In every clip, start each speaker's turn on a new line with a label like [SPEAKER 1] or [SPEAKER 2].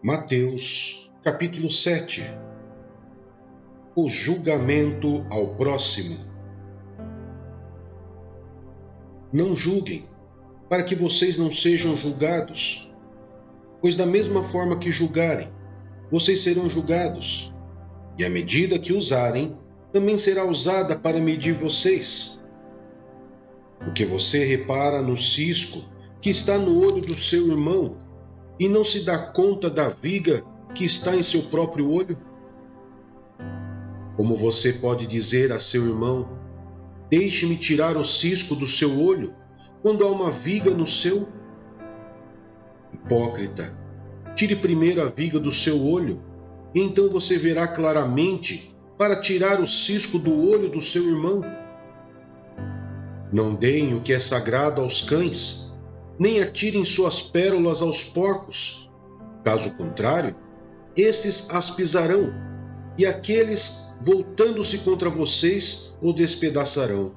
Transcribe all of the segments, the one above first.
[SPEAKER 1] Mateus, capítulo 7. O julgamento ao próximo. Não julguem, para que vocês não sejam julgados, pois da mesma forma que julgarem, vocês serão julgados, e a medida que usarem também será usada para medir vocês. Porque você repara no cisco que está no olho do seu irmão, e não se dá conta da viga que está em seu próprio olho? Como você pode dizer a seu irmão: deixe-me tirar o cisco do seu olho, quando há uma viga no seu? Hipócrita, tire primeiro a viga do seu olho, e então você verá claramente para tirar o cisco do olho do seu irmão. Não deem o que é sagrado aos cães, nem atirem suas pérolas aos porcos. Caso contrário, estes as pisarão, e aqueles, voltando-se contra vocês, o despedaçarão.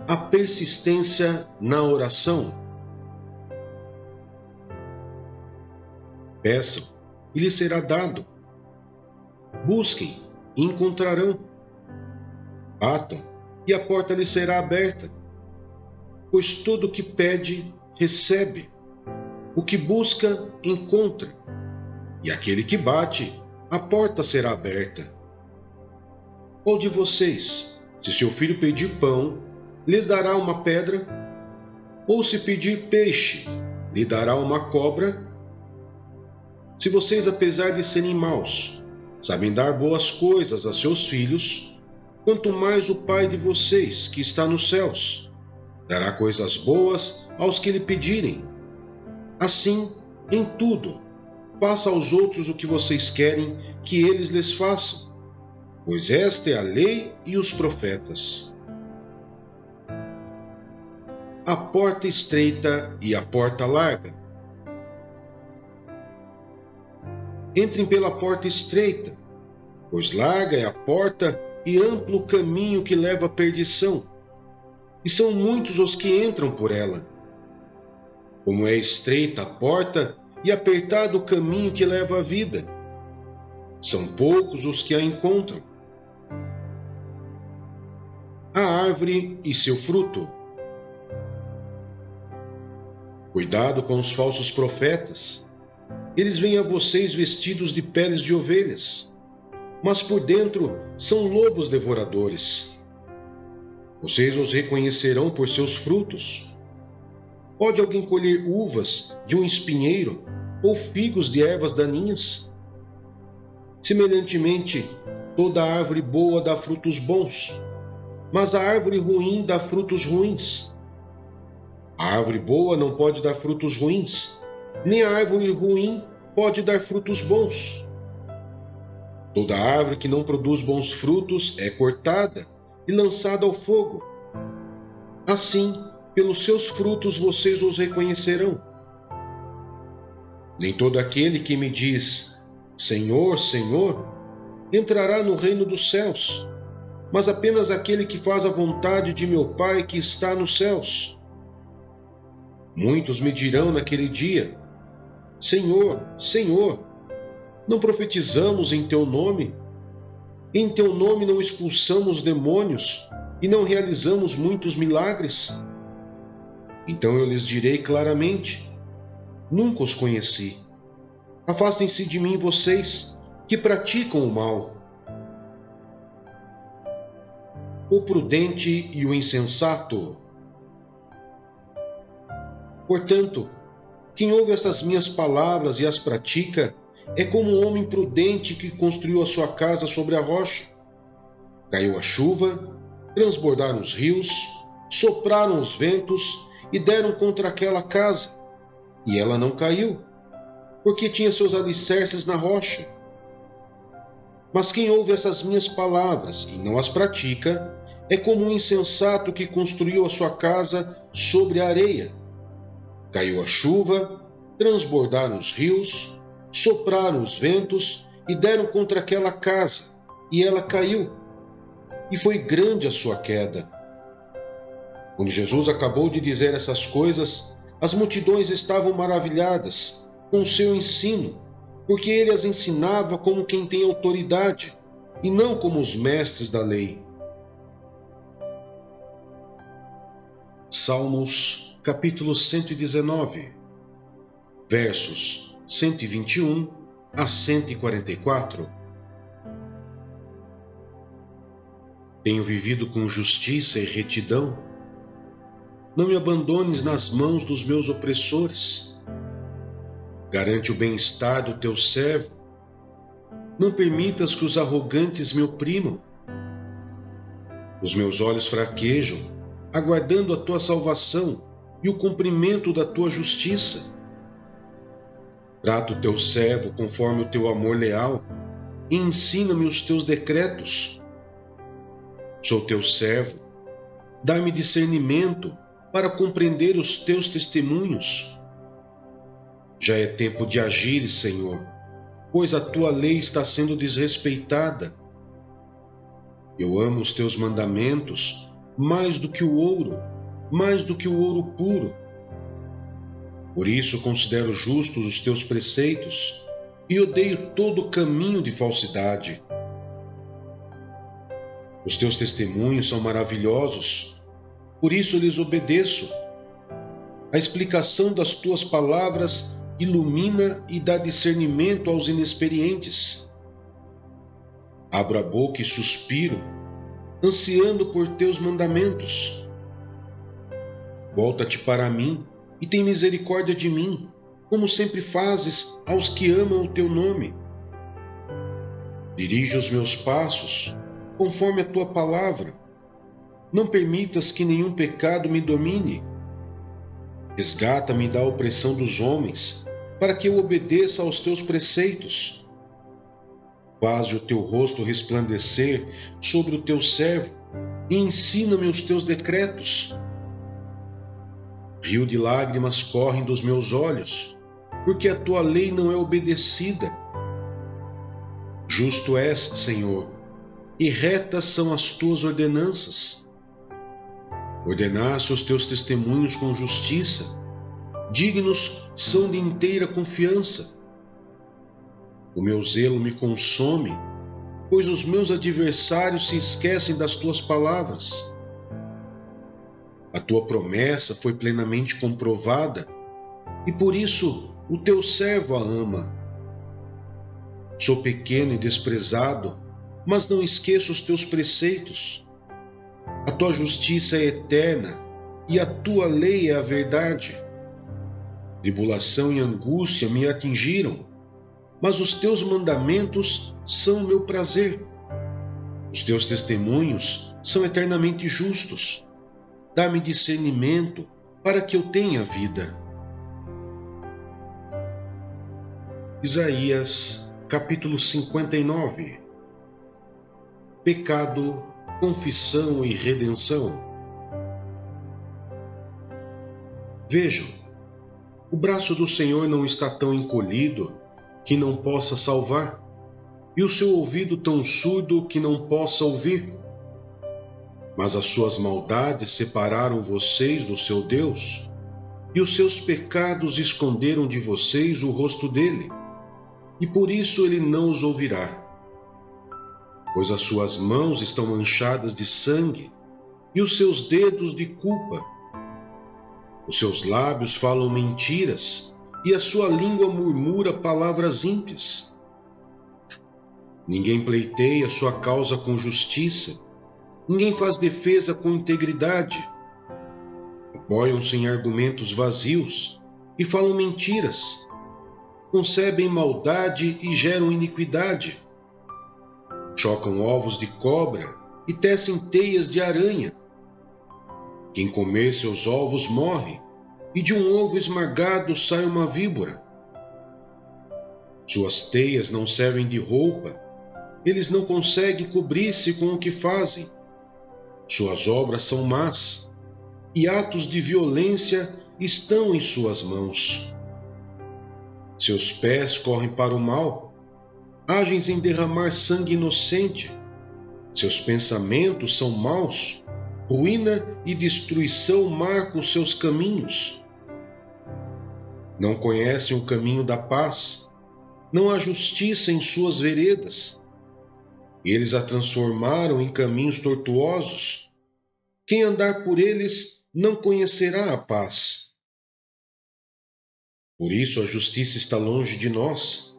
[SPEAKER 1] A persistência na oração. Peçam, e lhes será dado. Busquem, e encontrarão. Batam, e a porta lhes será aberta. Pois todo o que pede, recebe. O que busca, encontra. E aquele que bate, a porta será aberta. Qual de vocês, se seu filho pedir pão, lhe dará uma pedra? Ou se pedir peixe, lhe dará uma cobra? Se vocês, apesar de serem maus, sabem dar boas coisas a seus filhos, quanto mais o Pai de vocês, que está nos céus, dará coisas boas aos que lhe pedirem. Assim, em tudo, faça aos outros o que vocês querem que eles lhes façam, pois esta é a lei e os profetas. A porta estreita e a porta larga. Entrem pela porta estreita, pois larga é a porta e amplo o caminho que leva à perdição, e são muitos os que entram por ela. Como é estreita a porta e apertado o caminho que leva à vida, são poucos os que a encontram. A árvore e seu fruto. Cuidado com os falsos profetas. Eles vêm a vocês vestidos de peles de ovelhas, mas por dentro são lobos devoradores. Vocês os reconhecerão por seus frutos. Pode alguém colher uvas de um espinheiro ou figos de ervas daninhas? Semelhantemente, toda árvore boa dá frutos bons, mas a árvore ruim dá frutos ruins. A árvore boa não pode dar frutos ruins, nem a árvore ruim pode dar frutos bons. Toda árvore que não produz bons frutos é cortada e lançada ao fogo. Assim, pelos seus frutos vocês os reconhecerão. Nem todo aquele que me diz, Senhor, Senhor, entrará no reino dos céus, mas apenas aquele que faz a vontade de meu Pai que está nos céus. Muitos me dirão naquele dia, Senhor, Senhor, não profetizamos em teu nome? Em teu nome não expulsamos demônios e não realizamos muitos milagres? Então eu lhes direi claramente, nunca os conheci. Afastem-se de mim vocês, que praticam o mal. O prudente e o insensato. Portanto, quem ouve estas minhas palavras e as pratica, é como um homem prudente que construiu a sua casa sobre a rocha. Caiu a chuva, transbordaram os rios, sopraram os ventos e deram contra aquela casa, e ela não caiu, porque tinha seus alicerces na rocha. Mas quem ouve essas minhas palavras e não as pratica, é como um insensato que construiu a sua casa sobre a areia. Caiu a chuva, transbordaram os rios, sopraram os ventos e deram contra aquela casa, e ela caiu. E foi grande a sua queda. Quando Jesus acabou de dizer essas coisas, as multidões estavam maravilhadas com seu ensino, porque ele as ensinava como quem tem autoridade, e não como os mestres da lei. Salmos, capítulo 119, versos 121 a 144. Tenho vivido com justiça e retidão. Não me abandones nas mãos dos meus opressores. Garante o bem-estar do teu servo. Não permitas que os arrogantes me oprimam. Os meus olhos fraquejam, aguardando a tua salvação e o cumprimento da tua justiça. Trata o teu servo conforme o teu amor leal e ensina-me os teus decretos. Sou teu servo, dá-me discernimento para compreender os teus testemunhos. Já é tempo de agir, Senhor, pois a tua lei está sendo desrespeitada. Eu amo os teus mandamentos mais do que o ouro puro. Por isso considero justos os teus preceitos e odeio todo caminho de falsidade. Os teus testemunhos são maravilhosos, por isso lhes obedeço. A explicação das tuas palavras ilumina e dá discernimento aos inexperientes. Abro a boca e suspiro, ansiando por teus mandamentos. Volta-te para mim e tem misericórdia de mim, como sempre fazes aos que amam o teu nome. Dirige os meus passos conforme a tua palavra. Não permitas que nenhum pecado me domine. Resgata-me da opressão dos homens, para que eu obedeça aos teus preceitos. Faze o teu rosto resplandecer sobre o teu servo e ensina-me os teus decretos. Rio de lágrimas correm dos meus olhos, porque a tua lei não é obedecida. Justo és, Senhor, e retas são as tuas ordenanças. Ordenaste os teus testemunhos com justiça, dignos são de inteira confiança. O meu zelo me consome, pois os meus adversários se esquecem das tuas palavras. A tua promessa foi plenamente comprovada, e por isso o teu servo a ama. Sou pequeno e desprezado, mas não esqueço os teus preceitos. A tua justiça é eterna e a tua lei é a verdade. Tribulação e angústia me atingiram, mas os teus mandamentos são o meu prazer. Os teus testemunhos são eternamente justos. Dá-me discernimento para que eu tenha vida. Isaías, capítulo 59. Pecado, confissão e redenção. Vejam, o braço do Senhor não está tão encolhido que não possa salvar, e o seu ouvido tão surdo que não possa ouvir. Mas as suas maldades separaram vocês do seu Deus, e os seus pecados esconderam de vocês o rosto dele, e por isso ele não os ouvirá. Pois as suas mãos estão manchadas de sangue, e os seus dedos de culpa. Os seus lábios falam mentiras, e a sua língua murmura palavras ímpias. Ninguém pleiteia sua causa com justiça, ninguém faz defesa com integridade. Apoiam-se em argumentos vazios e falam mentiras. Concebem maldade e geram iniquidade. Chocam ovos de cobra e tecem teias de aranha. Quem comer seus ovos morre, e de um ovo esmagado sai uma víbora. Suas teias não servem de roupa, eles não conseguem cobrir-se com o que fazem. Suas obras são más, e atos de violência estão em suas mãos. Seus pés correm para o mal, agem em derramar sangue inocente. Seus pensamentos são maus, ruína e destruição marcam seus caminhos. Não conhecem o caminho da paz, não há justiça em suas veredas. Eles a transformaram em caminhos tortuosos. Quem andar por eles não conhecerá a paz. Por isso a justiça está longe de nós,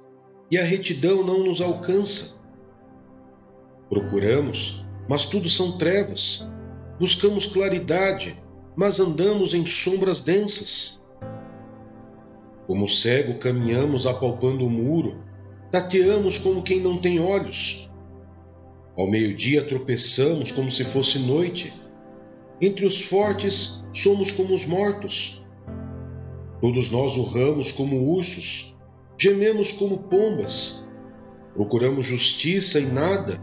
[SPEAKER 1] e a retidão não nos alcança. Procuramos, mas tudo são trevas. Buscamos claridade, mas andamos em sombras densas. Como cego caminhamos apalpando o muro, tateamos como quem não tem olhos. Ao meio-dia tropeçamos como se fosse noite. Entre os fortes somos como os mortos. Todos nós urramos como ursos, gememos como pombas. Procuramos justiça e nada,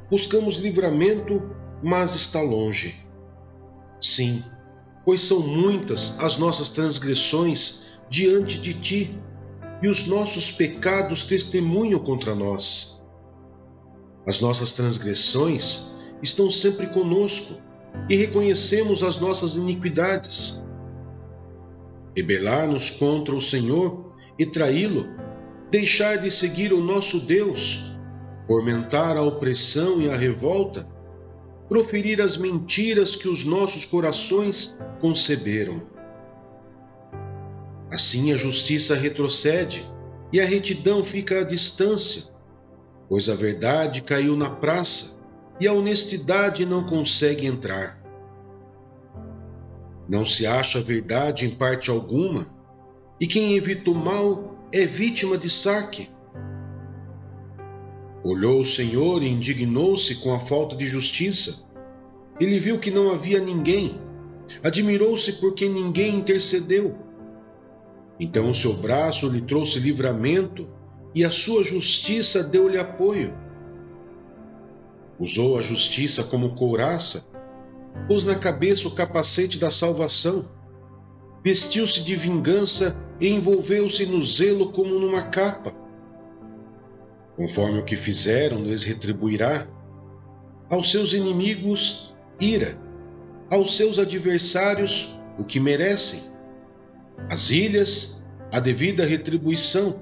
[SPEAKER 1] buscamos livramento, mas está longe. Sim, pois são muitas as nossas transgressões diante de ti, e os nossos pecados testemunham contra nós. As nossas transgressões estão sempre conosco, e reconhecemos as nossas iniquidades. Rebelar-nos contra o Senhor e traí-lo, deixar de seguir o nosso Deus, fomentar a opressão e a revolta, proferir as mentiras que os nossos corações conceberam. Assim a justiça retrocede e a retidão fica à distância, pois a verdade caiu na praça e a honestidade não consegue entrar. Não se acha verdade em parte alguma, e quem evita o mal é vítima de saque. Olhou o Senhor e indignou-se com a falta de justiça. Ele viu que não havia ninguém, admirou-se porque ninguém intercedeu. Então o seu braço lhe trouxe livramento e a sua justiça deu-lhe apoio. Usou a justiça como couraça, pôs na cabeça o capacete da salvação, vestiu-se de vingança e envolveu-se no zelo como numa capa. Conforme o que fizeram, lhes retribuirá. Aos seus inimigos, ira. Aos seus adversários, o que merecem. Às ilhas, a devida retribuição.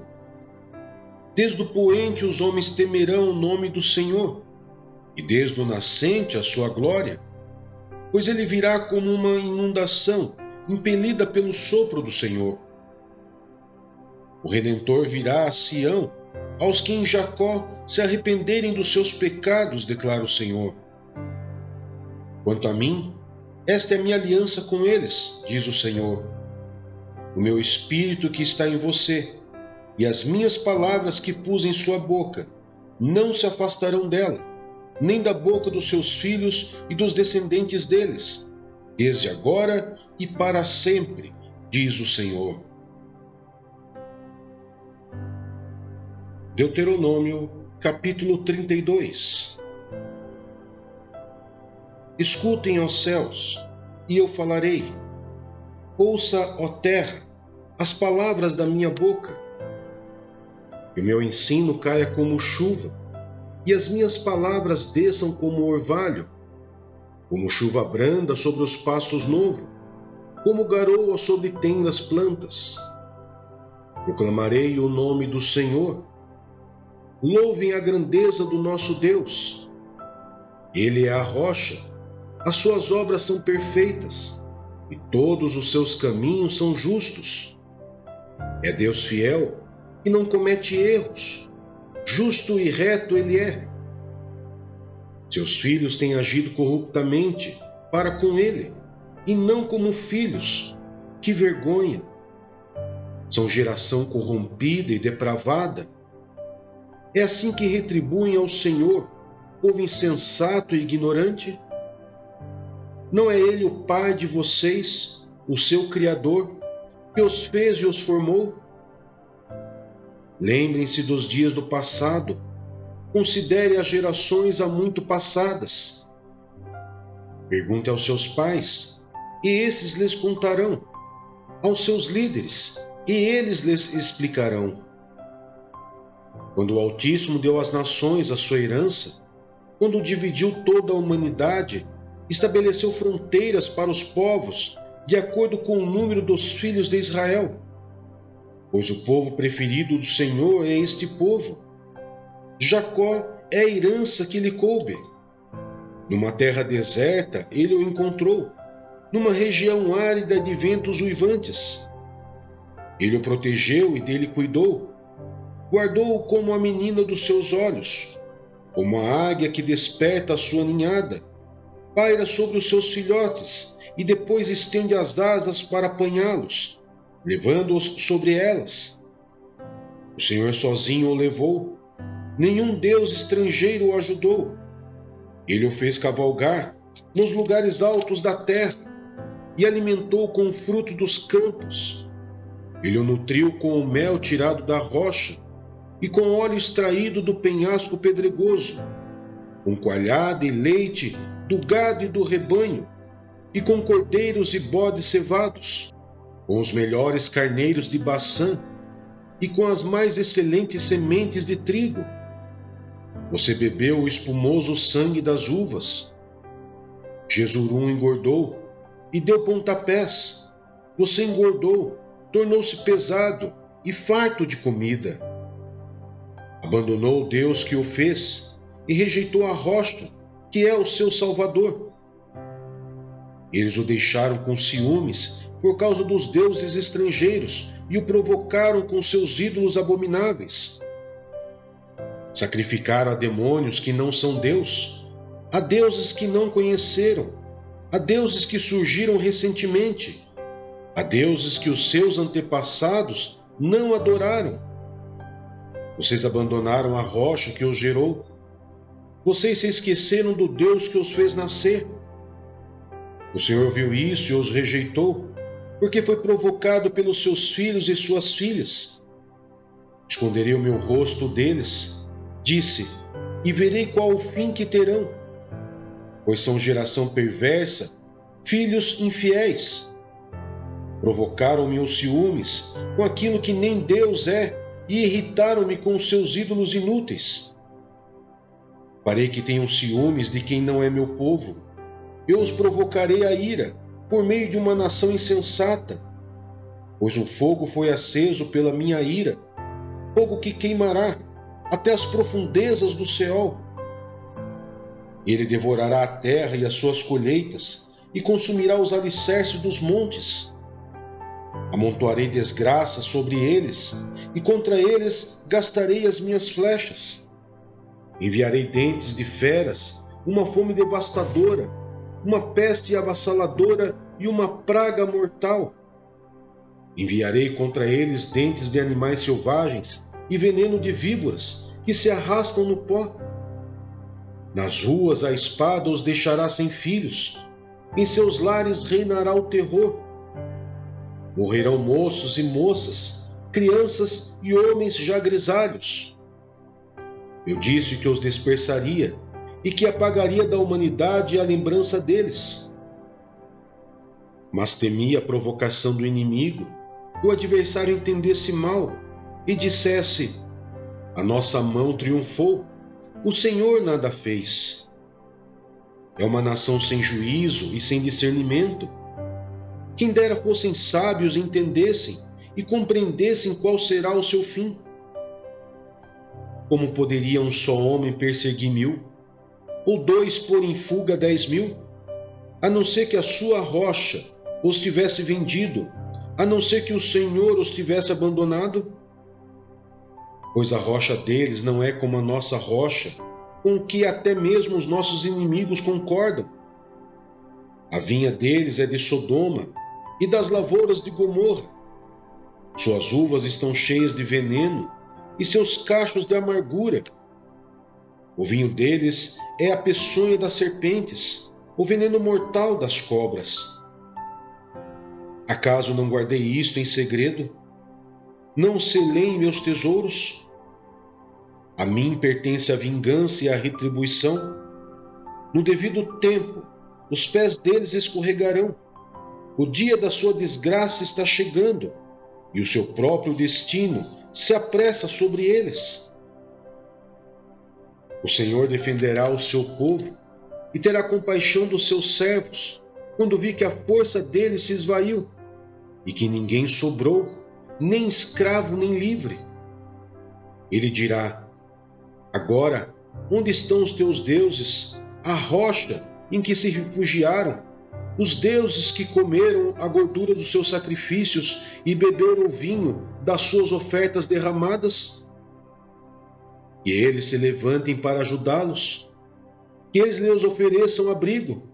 [SPEAKER 1] Desde o poente os homens temerão o nome do Senhor, e desde o nascente a sua glória, pois ele virá como uma inundação, impelida pelo sopro do Senhor. O Redentor virá a Sião, aos que em Jacó se arrependerem dos seus pecados, declara o Senhor. Quanto a mim, esta é a minha aliança com eles, diz o Senhor. O meu espírito que está em você, e as minhas palavras que pus em sua boca, não se afastarão dela, nem da boca dos seus filhos e dos descendentes deles, desde agora e para sempre, diz o Senhor. Deuteronômio, capítulo 32. Escutem, ó céus, e eu falarei. Ouça, ó terra, as palavras da minha boca. Que o meu ensino caia como chuva, e as minhas palavras desçam como orvalho, como chuva branda sobre os pastos novos, como garoa sobre tenras plantas. Proclamarei o nome do Senhor. Louvem a grandeza do nosso Deus. Ele é a rocha, as suas obras são perfeitas, e todos os seus caminhos são justos. É Deus fiel, e não comete erros. Justo e reto ele é. Seus filhos têm agido corruptamente para com ele, e não como filhos. Que vergonha! São geração corrompida e depravada. É assim que retribuem ao Senhor, povo insensato e ignorante? Não é Ele o Pai de vocês, o seu Criador, que os fez e os formou? Lembrem-se dos dias do passado, considere as gerações há muito passadas. Pergunte aos seus pais, e esses lhes contarão, aos seus líderes, e eles lhes explicarão. Quando o Altíssimo deu às nações a sua herança, quando dividiu toda a humanidade, estabeleceu fronteiras para os povos, de acordo com o número dos filhos de Israel. pois o povo preferido do Senhor é este povo. Jacó é a herança que lhe coube. Numa terra deserta ele o encontrou, numa região árida de ventos uivantes. Ele o protegeu e dele cuidou, guardou-o como a menina dos seus olhos, como a águia que desperta a sua ninhada, paira sobre os seus filhotes e depois estende as asas para apanhá-los, levando-os sobre elas. O Senhor sozinho o levou, nenhum deus estrangeiro o ajudou. Ele o fez cavalgar nos lugares altos da terra e alimentou com o fruto dos campos. Ele o nutriu com o mel tirado da rocha e com o óleo extraído do penhasco pedregoso, com coalhada e leite do gado e do rebanho, e com cordeiros e bodes cevados, com os melhores carneiros de Baçã e com as mais excelentes sementes de trigo. Você bebeu o espumoso sangue das uvas. Jesurum engordou e deu pontapés. Você engordou, tornou-se pesado e farto de comida. Abandonou o Deus que o fez e rejeitou a rocha, que é o seu Salvador. Eles o deixaram com ciúmes por causa dos deuses estrangeiros e o provocaram com seus ídolos abomináveis. Sacrificaram a demônios que não são Deus, a deuses que não conheceram, a deuses que surgiram recentemente, a deuses que os seus antepassados não adoraram. Vocês abandonaram a rocha que os gerou. Vocês se esqueceram do Deus que os fez nascer. O Senhor viu isso e os rejeitou, porque foi provocado pelos seus filhos e suas filhas. Esconderei o meu rosto deles, disse, e verei qual o fim que terão. Pois são geração perversa, filhos infiéis. Provocaram-me os ciúmes com aquilo que nem Deus é e irritaram-me com os seus ídolos inúteis. Farei que tenham ciúmes de quem não é meu povo. Eu os provocarei a ira por meio de uma nação insensata, pois o fogo foi aceso pela minha ira, fogo que queimará até as profundezas do Seol. Ele devorará a terra e as suas colheitas e consumirá os alicerces dos montes. Amontoarei desgraça sobre eles e contra eles gastarei as minhas flechas. Enviarei dentes de feras, uma fome devastadora, uma peste avassaladora e uma praga mortal. Enviarei contra eles dentes de animais selvagens e veneno de víboras que se arrastam no pó. Nas ruas a espada os deixará sem filhos, em seus lares reinará o terror. Morrerão moços e moças, crianças e homens já grisalhos. Eu disse que os dispersaria e que apagaria da humanidade a lembrança deles. Mas temi a provocação do inimigo, que o adversário entendesse mal e dissesse: a nossa mão triunfou, o Senhor nada fez. É uma nação sem juízo e sem discernimento. Quem dera fossem sábios e entendessem e compreendessem qual será o seu fim. Como poderia um só homem perseguir 1000, ou 2 pôr em fuga 10.000, a não ser que a sua rocha os tivesse vendido, a não ser que o Senhor os tivesse abandonado? Pois a rocha deles não é como a nossa rocha, com o que até mesmo os nossos inimigos concordam. A vinha deles é de Sodoma e das lavouras de Gomorra. Suas uvas estão cheias de veneno e seus cachos de amargura. O vinho deles é a peçonha das serpentes, o veneno mortal das cobras. Acaso não guardei isto em segredo? Não selei em meus tesouros? A mim pertence a vingança e a retribuição. No devido tempo, os pés deles escorregarão. O dia da sua desgraça está chegando, e o seu próprio destino se apressa sobre eles. O Senhor defenderá o seu povo e terá compaixão dos seus servos, quando vi que a força deles se esvaiu e que ninguém sobrou, nem escravo nem livre. Ele dirá: agora, onde estão os teus deuses, a rocha em que se refugiaram, os deuses que comeram a gordura dos seus sacrifícios e beberam o vinho das suas ofertas derramadas? Que eles se levantem para ajudá-los, que eles lhes ofereçam abrigo.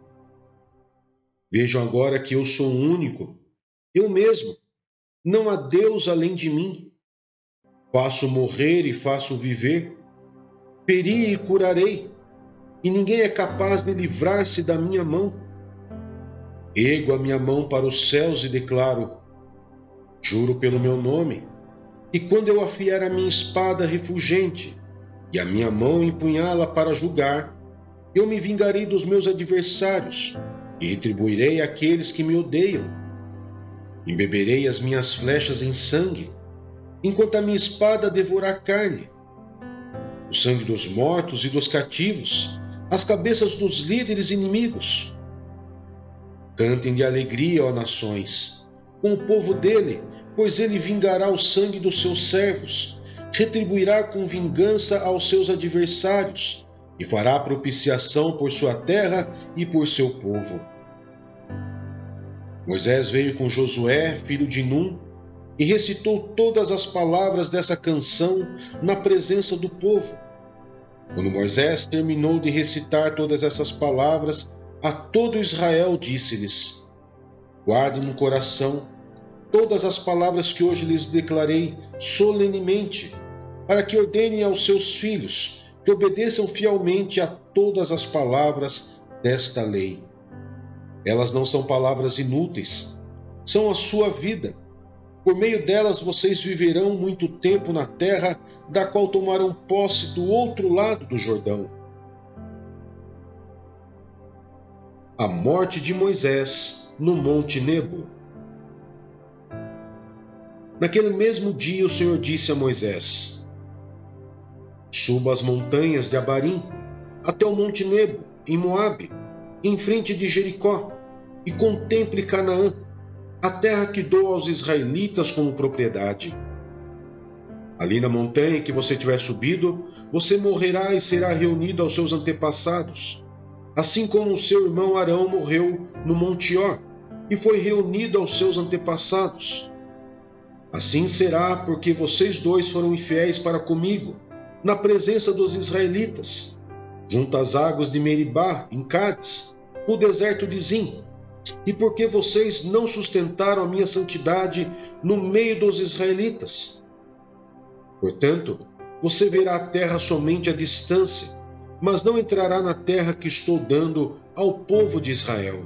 [SPEAKER 1] Vejam agora que eu sou único, eu mesmo, não há Deus além de mim. Faço morrer e faço viver, feri e curarei, e ninguém é capaz de livrar-se da minha mão. Ergo a minha mão para os céus e declaro: juro pelo meu nome, que quando eu afiar a minha espada refulgente e a minha mão empunhá-la para julgar, eu me vingarei dos meus adversários e retribuirei àqueles que me odeiam. Embeberei as minhas flechas em sangue, enquanto a minha espada devorar carne. O sangue dos mortos e dos cativos, as cabeças dos líderes inimigos. Cantem de alegria, ó nações, com o povo dele, pois ele vingará o sangue dos seus servos, retribuirá com vingança aos seus adversários, e fará propiciação por sua terra e por seu povo. Moisés veio com Josué, filho de Num, e recitou todas as palavras dessa canção na presença do povo. Quando Moisés terminou de recitar todas essas palavras, a todo Israel disse-lhes: guardem no coração todas as palavras que hoje lhes declarei solenemente, para que ordenem aos seus filhos que obedeçam fielmente a todas as palavras desta lei. Elas não são palavras inúteis, são a sua vida. Por meio delas vocês viverão muito tempo na terra da qual tomarão posse do outro lado do Jordão. A morte de Moisés no Monte Nebo. Naquele mesmo dia o Senhor disse a Moisés: suba as montanhas de Abarim até o Monte Nebo, em Moabe, em frente de Jericó, e contemple Canaã, a terra que dou aos israelitas como propriedade. Ali na montanha que você tiver subido, você morrerá e será reunido aos seus antepassados, assim como o seu irmão Arão morreu no Monte Or e foi reunido aos seus antepassados. Assim será porque vocês dois foram infiéis para comigo, na presença dos israelitas, junto às águas de Meribá, em Cádiz, no deserto de Zim, e porque vocês não sustentaram a minha santidade no meio dos israelitas. Portanto, você verá a terra somente à distância, mas não entrará na terra que estou dando ao povo de Israel.